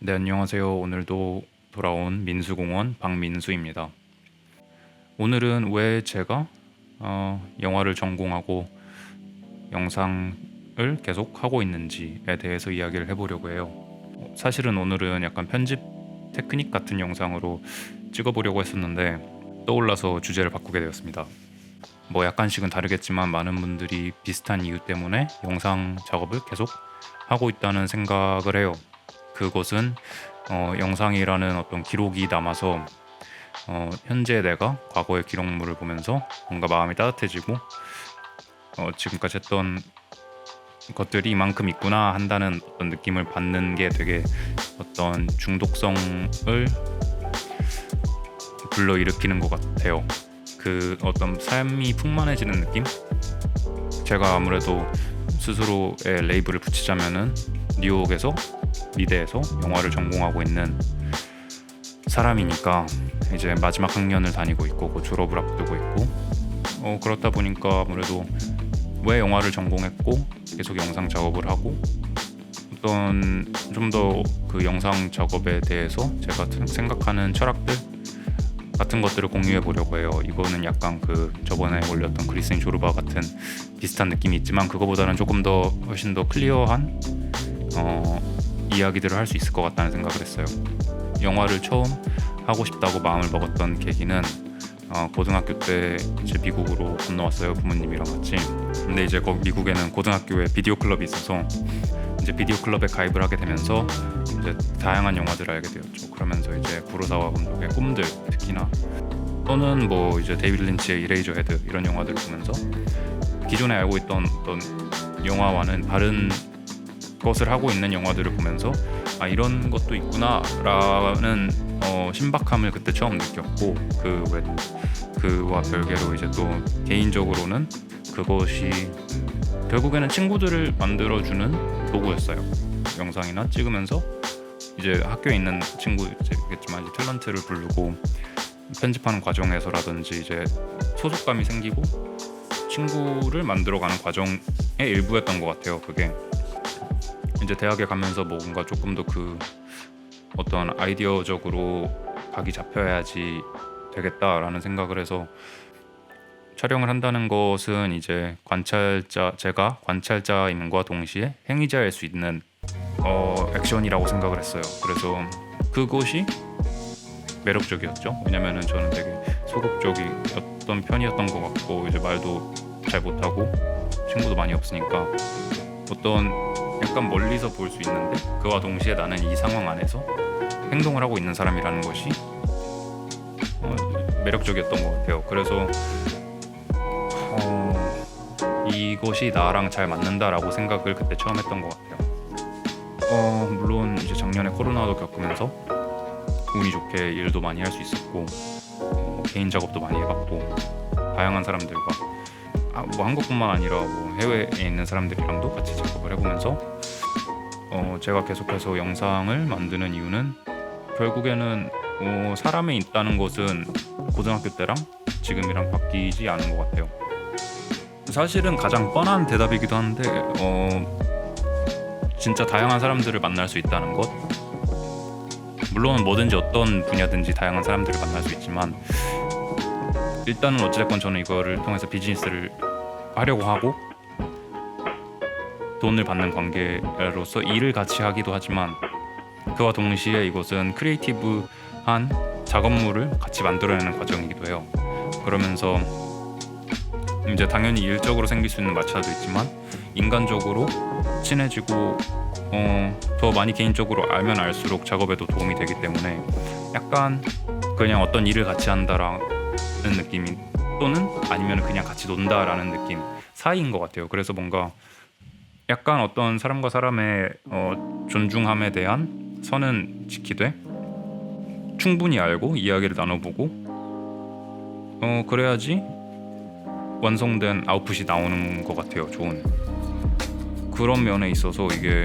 네, 안녕하세요. 오늘도 돌아온 민수공원 박민수입니다. 오늘은 왜 제가 영화를 전공하고 영상을 계속 하고 있는지에 대해서 이야기를 해보려고 해요. 사실은 오늘은 약간 편집 테크닉 같은 영상으로 찍어보려고 했었는데 떠올라서 주제를 바꾸게 되었습니다. 뭐 약간씩은 다르겠지만 많은 분들이 비슷한 이유 때문에 영상 작업을 계속 하고 있다는 생각을 해요. 그것은 영상이라는 어떤 기록이 남아서 현재 내가 과거의 기록물을 보면서 뭔가 마음이 따뜻해지고 지금까지 했던 것들이 이만큼 있구나 한다는 어떤 느낌을 받는 게 되게 어떤 중독성을 불러일으키는 것 같아요. 그 어떤 삶이 풍만해지는 느낌? 제가 아무래도 스스로의 레이블을 붙이자면은 뉴욕에서 미대에서 영화를 전공하고 있는 사람이니까 이제 마지막 학년을 다니고 있고 곧 졸업을 앞두고 있고 그렇다 보니까 아무래도 왜 영화를 전공했고 계속 영상 작업을 하고 어떤 좀 더 그 영상 작업에 대해서 제가 생각하는 철학들 같은 것들을 공유해 보려고 해요. 이거는 약간 그 저번에 올렸던 그리스인 조르바 같은 비슷한 느낌이 있지만 그거보다는 조금 더 훨씬 더 클리어한 이야기들을 할 수 있을 것 같다는 생각을 했어요. 영화를 처음 하고 싶다고 마음을 먹었던 계기는 고등학교 때 이제 미국으로 건너왔어요, 부모님이랑 같이. 근데 이제 미국에는 고등학교에 비디오 클럽이 있어서 이제 비디오 클럽에 가입을 하게 되면서 이제 다양한 영화들을 알게 되었죠. 그러면서 이제 구로사와 감독의 꿈들 특히나 또는 뭐 이제 데이비드 린치의 이레이저 헤드 이런 영화들을 보면서 기존에 알고 있던 어떤 영화와는 다른 것을 하고 있는 영화들을 보면서 이런 것도 있구나라는 신박함을 그때 처음 느꼈고 그와 별개로 이제 또 개인적으로는 그것이 결국에는 친구들을 만들어주는 도구였어요. 영상이나 찍으면서 이제 학교에 있는 친구겠지만 이제 탤런트를 부르고 편집하는 과정에서라든지 이제 소속감이 생기고 친구를 만들어가는 과정의 일부였던 것 같아요. 그게 이제 대학에 가면서 뭔가 조금 더 그 어떤 아이디어적으로 각이 잡혀야지 되겠다라는 생각을 해서 촬영을 한다는 것은 이제 제가 관찰자임과 동시에 행위자일 수 있는 액션이라고 생각을 했어요. 그래서 그것이 매력적이었죠. 왜냐면은 저는 되게 소극적이었던 편이었던 것 같고 이제 말도 잘 못하고 친구도 많이 없으니까 어떤 약간 멀리서 볼 수 있는데 그와 동시에 나는 이 상황 안에서 행동을 하고 있는 사람이라는 것이 매력적이었던 것 같아요. 그래서 이것이 나랑 잘 맞는다라고 생각을 그때 처음 했던 것 같아요. 물론 이제 작년에 코로나도 겪으면서 운이 좋게 일도 많이 할 수 있었고 개인 작업도 많이 해봤고 다양한 사람들과 뭐 한국뿐만 아니라 뭐 해외에 있는 사람들이랑도 같이 작업을 해보면서 제가 계속해서 영상을 만드는 이유는 결국에는 사람에 있다는 것은 고등학교 때랑 지금이랑 바뀌지 않은 것 같아요. 사실은 가장 뻔한 대답이기도 한데 진짜 다양한 사람들을 만날 수 있다는 것, 물론 뭐든지 어떤 분야든지 다양한 사람들을 만날 수 있지만 일단은 어찌됐건 저는 이거를 통해서 비즈니스를 하려고 하고 돈을 받는 관계로서 일을 같이 하기도 하지만 그와 동시에 이것은 크리에이티브한 작업물을 같이 만들어내는 과정이기도 해요. 그러면서 이제 당연히 일적으로 생길 수 있는 마찰도 있지만 인간적으로 친해지고 더 많이 개인적으로 알면 알수록 작업에도 도움이 되기 때문에 약간 그냥 어떤 일을 같이 한다라는 느낌이 또는 아니면 그냥 같이 논다라는 느낌 사이인 것 같아요. 그래서 뭔가 약간 어떤 사람과 사람의 존중함에 대한 선은 지키되 충분히 알고 이야기를 나눠보고 그래야지 완성된 아웃풋이 나오는 것 같아요. 좋은 그런 면에 있어서 이게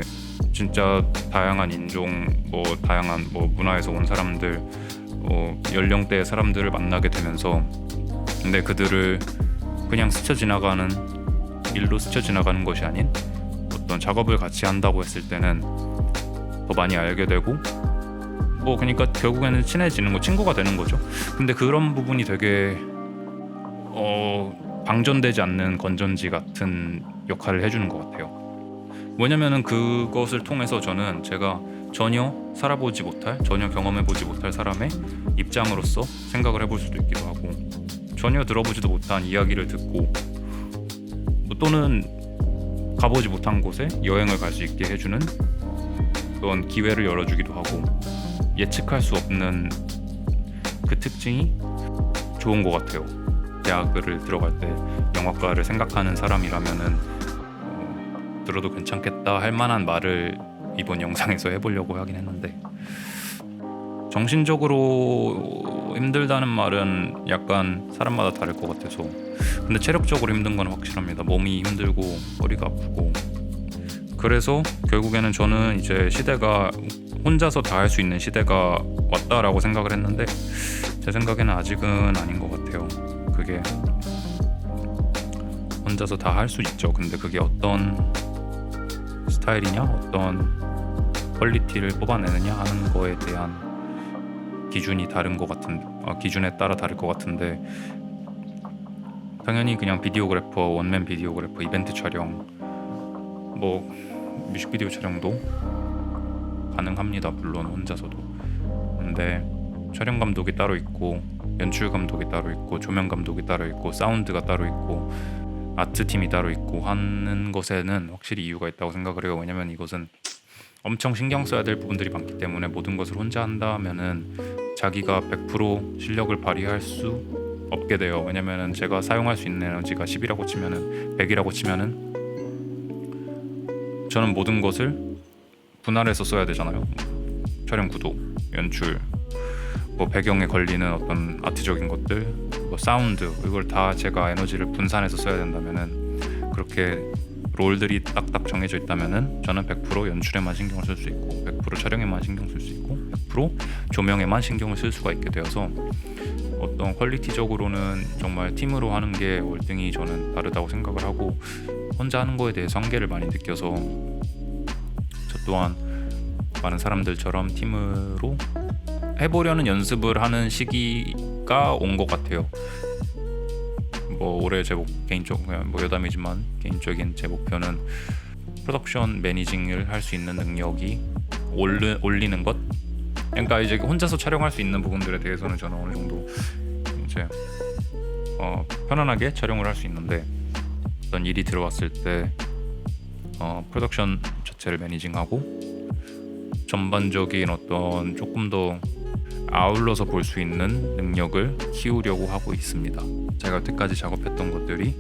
진짜 다양한 인종, 다양한 문화에서 온 사람들, 연령대의 사람들을 만나게 되면서 근데 그들을 그냥 스쳐 지나가는 일로 스쳐 지나가는 것이 아닌 어떤 작업을 같이 한다고 했을 때는 더 많이 알게 되고 뭐 그러니까 결국에는 친해지는 거, 친구가 되는 거죠. 근데 그런 부분이 되게 방전되지 않는 건전지 같은 역할을 해주는 것 같아요. 왜냐면은 그것을 통해서 저는 제가 전혀 살아보지 못할, 전혀 경험해보지 못할 사람의 입장으로서 생각을 해볼 수도 있기도 하고, 전혀 들어보지도 못한 이야기를 듣고, 뭐 또는 가보지 못한 곳에 여행을 갈 수 있게 해주는 그런 기회를 열어주기도 하고, 예측할 수 없는 그 특징이 좋은 것 같아요. 대학을 들어갈 때 영화과를 생각하는 사람이라면은 들어도 괜찮겠다 할 만한 말을 이번 영상에서 해보려고 하긴 했는데, 정신적으로 힘들다는 말은 약간 사람마다 다를 것 같아서, 근데 체력적으로 힘든 건 확실합니다. 몸이 힘들고 머리가 아프고. 그래서 결국에는 저는 이제 시대가 혼자서 다 할 수 있는 시대가 왔다라고 생각을 했는데, 제 생각에는 아직은 아닌 것 같아요. 그게 혼자서 다 할 수 있죠. 근데 그게 어떤 스타일이냐, 어떤 퀄리티를 뽑아내느냐 하는 거에 대한 기준이 다른 것 같은, 기준에 따라 다를 것 같은데, 당연히 그냥 비디오그래퍼, 원맨 비디오그래퍼, 이벤트 촬영, 뭐 뮤직비디오 촬영도 가능합니다. 물론 혼자서도. 근데 촬영 감독이 따로 있고, 연출 감독이 따로 있고, 조명 감독이 따로 있고, 사운드가 따로 있고, 아트 팀이 따로 있고 하는 것에는 확실히 이유가 있다고 생각을 해요. 왜냐면 이것은 엄청 신경 써야 될 부분들이 많기 때문에, 모든 것을 혼자 한다면은 자기가 100% 실력을 발휘할 수 없게 돼요. 왜냐면은 제가 사용할 수 있는 에너지가 10이라고 치면은, 100이라고 치면은 저는 모든 것을 분할해서 써야 되잖아요. 촬영 구도, 연출, 뭐 배경에 걸리는 어떤 아트적인 것들, 뭐 사운드, 이걸 다 제가 에너지를 분산해서 써야 된다면은, 그렇게 롤들이 딱딱 정해져 있다면은 저는 100% 연출에만 신경을 쓸 수 있고, 100% 촬영에만 신경 쓸 수 있고, 100% 조명에만 신경을 쓸 수가 있게 되어서, 어떤 퀄리티적으로는 정말 팀으로 하는 게 월등히 저는 다르다고 생각을 하고, 혼자 하는 거에 대해서 한계를 많이 느껴서 저 또한 많은 사람들처럼 팀으로 해보려는 연습을 하는 시기가 온 것 같아요. 뭐 올해 제 개인적, 뭐 여담이지만 개인적인 제 목표는 프로덕션 매니징을 할 수 있는 능력이 올리는 것. 그러니까 이제 혼자서 촬영할 수 있는 부분들에 대해서는 저는 어느 정도 이제 편안하게 촬영을 할 수 있는데, 어떤 일이 들어왔을 때 프로덕션 자체를 매니징하고 전반적인 어떤 조금 더 아울러서 볼 수 있는 능력을 키우려고 하고 있습니다. 제가 여태까지 작업했던 것들이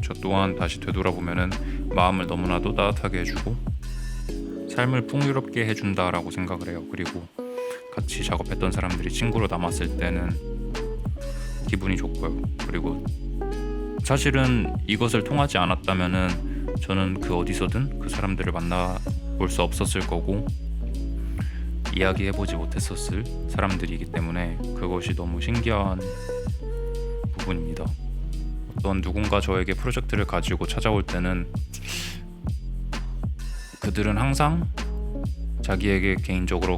저 또한 다시 되돌아보면은 마음을 너무나도 따뜻하게 해주고 삶을 풍요롭게 해준다라고 생각을 해요. 그리고 같이 작업했던 사람들이 친구로 남았을 때는 기분이 좋고요. 그리고 사실은 이것을 통하지 않았다면은 저는 그 어디서든 그 사람들을 만나볼 수 없었을 거고, 이야기해보지 못했었을 사람들이기 때문에 그것이 너무 신기한 부분입니다. 어떤 누군가 저에게 프로젝트를 가지고 찾아올 때는 그들은 항상 자기에게 개인적으로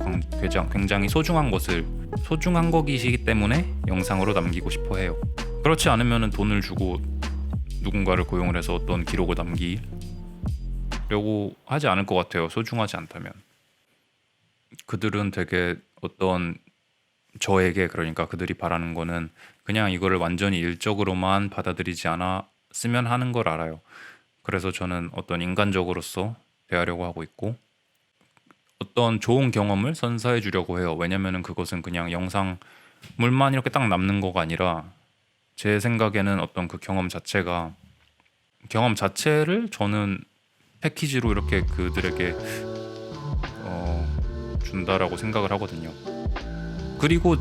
굉장히 소중한 것을, 소중한 거기시기 때문에 영상으로 남기고 싶어 해요. 그렇지 않으면 돈을 주고 누군가를 고용을 해서 어떤 기록을 남기려고 하지 않을 것 같아요. 소중하지 않다면. 그들은 되게 어떤 저에게, 그러니까 그들이 바라는 거는 그냥 이거를 완전히 일적으로만 받아들이지 않았으면 하는 걸 알아요. 그래서 저는 어떤 인간적으로서 대하려고 하고 있고, 어떤 좋은 경험을 선사해 주려고 해요. 왜냐면은 그것은 그냥 영상물만 이렇게 딱 남는 거가 아니라, 제 생각에는 어떤 그 경험 자체를 저는 패키지로 이렇게 그들에게 준다라고 생각을 하거든요. 그리고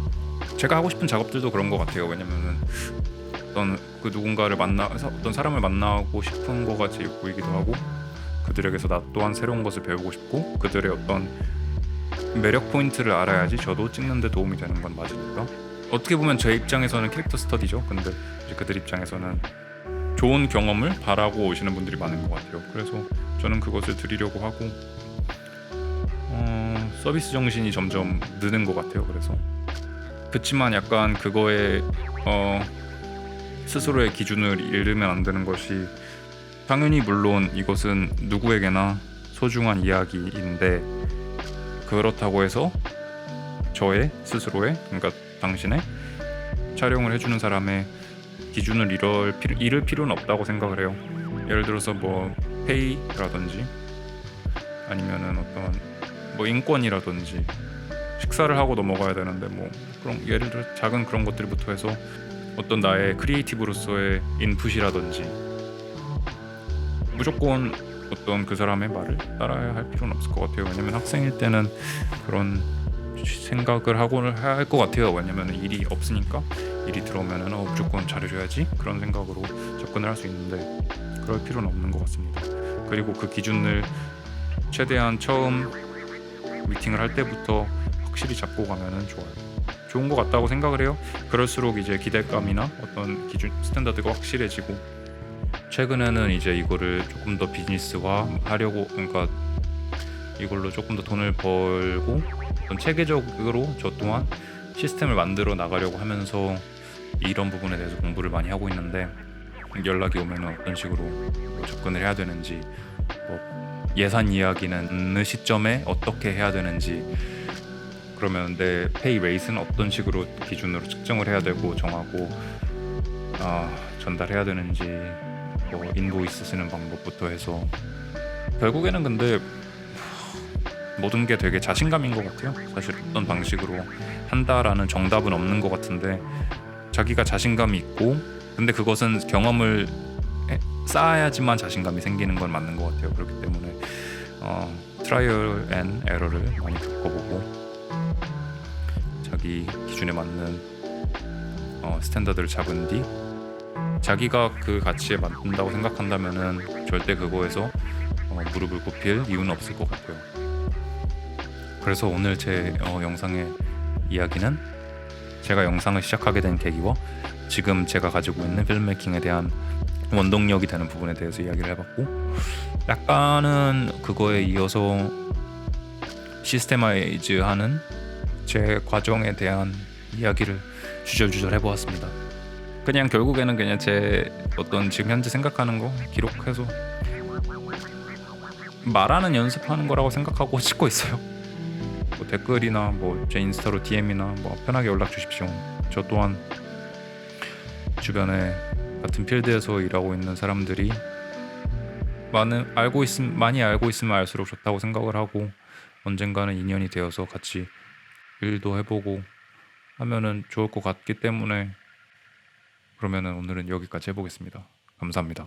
제가 하고 싶은 작업들도 그런 것 같아요. 왜냐면은 어떤 그 누군가를 어떤 사람을 만나고 싶은 거가 제일 보이기도 하고, 그들에게서 나 또한 새로운 것을 배우고 싶고, 그들의 어떤 매력 포인트를 알아야지 저도 찍는 데 도움이 되는 건 맞으니까. 어떻게 보면 제 입장에서는 캐릭터 스터디죠. 근데 이제 그들 입장에서는 좋은 경험을 바라고 오시는 분들이 많은 것 같아요. 그래서 저는 그것을 드리려고 하고, 서비스 정신이 점점 느는 것 같아요. 그래서 그치만 약간 그거에 스스로의 기준을 잃으면 안 되는 것이, 당연히 물론 이것은 누구에게나 소중한 이야기인데, 그렇다고 해서 저의 스스로의, 그러니까 당신의 촬영을 해주는 사람의 기준을 잃을 필요는 없다고 생각을 해요. 예를 들어서 뭐 페이라든지 아니면은 어떤 뭐 인권이라든지, 식사를 하고 넘어가야 되는데 뭐 그런 예를 들어 작은 그런 것들부터 해서 어떤 나의 크리에이티브로서의 인풋이라든지 무조건 어떤 그 사람의 말을 따라야 할 필요는 없을 것 같아요. 왜냐면 학생일 때는 그런 생각을 하고는 해야 할 것 같아요. 왜냐면 일이 없으니까, 일이 들어오면은 무조건 잘해줘야지 그런 생각으로 접근을 할 수 있는데, 그럴 필요는 없는 것 같습니다. 그리고 그 기준을 최대한 처음 미팅을 할 때부터 확실히 잡고 가면은 좋은 것 같다고 생각을 해요. 그럴수록 이제 기대감이나 어떤 기준 스탠다드가 확실해지고, 최근에는 이제 이거를 조금 더 비즈니스화 하려고, 그러니까 이걸로 조금 더 돈을 벌고 어떤 체계적으로 저 또한 시스템을 만들어 나가려고 하면서 이런 부분에 대해서 공부를 많이 하고 있는데, 연락이 오면 어떤 식으로 뭐 접근을 해야 되는지, 뭐 예산 이야기는 어느 시점에 어떻게 해야 되는지, 그러면 내 페이 레이트는 어떤 식으로 기준으로 측정을 해야 되고 정하고 전달해야 되는지, 뭐 인보이스 쓰는 방법부터 해서, 결국에는 근데 모든 게 되게 자신감인 것 같아요. 사실 어떤 방식으로 한다라는 정답은 없는 것 같은데, 자기가 자신감이 있고, 근데 그것은 경험을 쌓아야지만 자신감이 생기는 건 맞는 것 같아요. 그렇기 때문에 트라이얼 앤 에러를 많이 겪어보고 자기 기준에 맞는 스탠다드를 잡은 뒤 자기가 그 가치에 맞는다고 생각한다면은 절대 그거에서 무릎을 꿇힐 이유는 없을 것 같아요. 그래서 오늘 제 영상의 이야기는 제가 영상을 시작하게 된 계기와 지금 제가 가지고 있는 필름메이킹에 대한 원동력이 되는 부분에 대해서 이야기를 해봤고, 약간은 그거에 이어서 시스테마이즈하는 제 과정에 대한 이야기를 주절주절 해보았습니다. 그냥 결국에는 그냥 제 어떤 지금 현재 생각하는 거 기록해서 말하는 연습하는 거라고 생각하고 찍고 있어요. 뭐 댓글이나 뭐 제 인스타로 DM이나 뭐 편하게 연락 주십시오. 저 또한 주변에 같은 필드에서 일하고 있는 사람들이 많이 알고 있으면 알수록 좋다고 생각을 하고, 언젠가는 인연이 되어서 같이 일도 해보고 하면은 좋을 것 같기 때문에, 그러면은 오늘은 여기까지 해보겠습니다. 감사합니다.